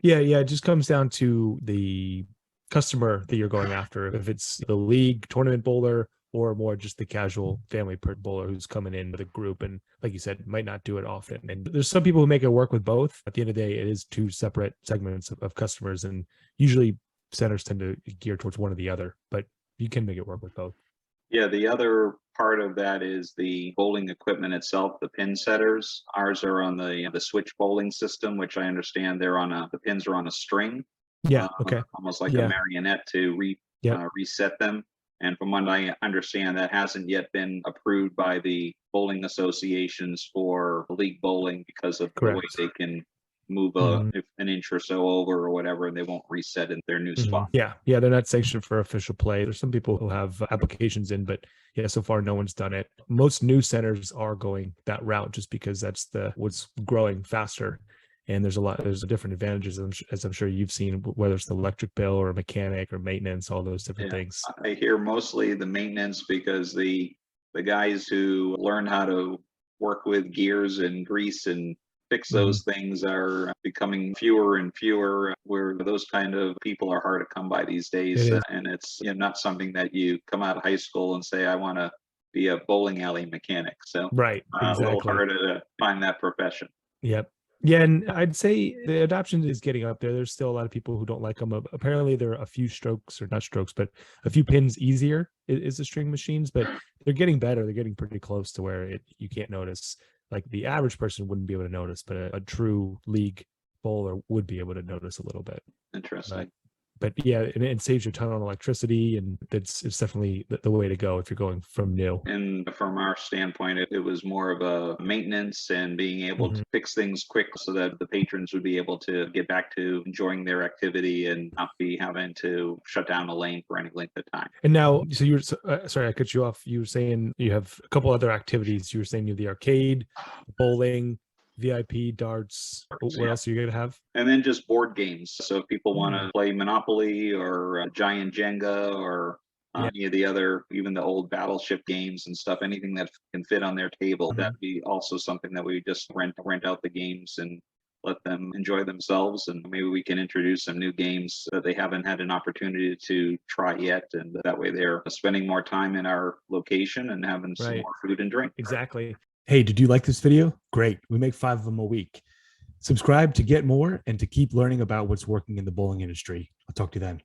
Yeah. It just comes down to the customer that you're going after. If it's the league tournament bowler or more just the casual family bowler who's coming in with a group and, like you said, might not do it often. And there's some people who make it work with both. At the end of the day, it is two separate segments of customers, and usually centers tend to gear towards one or the other, but you can make it work with both. Yeah, the other part of that is the bowling equipment itself, the pin setters. Ours are on the switch bowling system, which I understand the pins are on a string, Yeah. Okay. almost like a Yeah. marionette to Yep. reset them. And from what I understand, that hasn't yet been approved by the bowling associations for league bowling because of the way Correct. they can move Mhm. if an inch or so over or whatever, and they won't reset in their new spot. Yeah, they're not sanctioned for official play. There's some people who have applications in, but yeah, so far no one's done it. Most new centers are going that route just because that's the what's growing faster. And there's different advantages, as I'm sure you've seen, whether it's the electric bill or a mechanic or maintenance, all those different Yeah, things. I hear mostly the maintenance because the guys who learn how to work with gears and grease and fix Mhm. those things are becoming fewer and fewer. Where those kind of people are hard to come by these It days, is. and it's not something that you come out of high school and say, "I want to be a bowling alley mechanic." So Right. a little Exactly. harder to find that profession. Yep. Yeah, and I'd say the adoption is getting up there. There's still a lot of people who don't like them. Apparently, there are a few strokes, or not strokes, but a few pins easier is the string machines, but they're getting better. They're getting pretty close to where you can't notice. Like the average person wouldn't be able to notice, but a true league bowler would be able to notice a little bit. But Interesting. yeah, it saves you a ton on electricity, and it's definitely the way to go if you're going from new. And from our standpoint, it was more of a maintenance and being able to Mhm. fix things quick so that the patrons would be able to get back to enjoying their activity and not be having to shut down a lane for any length of time. And now, so you're sorry, I cut you off. You were saying you have a couple other activities. You were saying you have the arcade, bowling, VIP, darts. What Yeah. else are you going to have? And then just board games. So if people want Mm, to play Monopoly or Giant Jenga or yeah. any of the other, even the old battleship games and stuff, anything that can fit on their table, Mhm. that'd be also something that we just rent out the games and let them enjoy themselves. And maybe we can introduce some new games that they haven't had an opportunity to try yet. And that way they're spending more time in our location and having some Right. more food and drink. Exactly. Hey, did you like this video? Great. We make 5 of them a week. Subscribe to get more and to keep learning about what's working in the bowling industry. I'll talk to you then.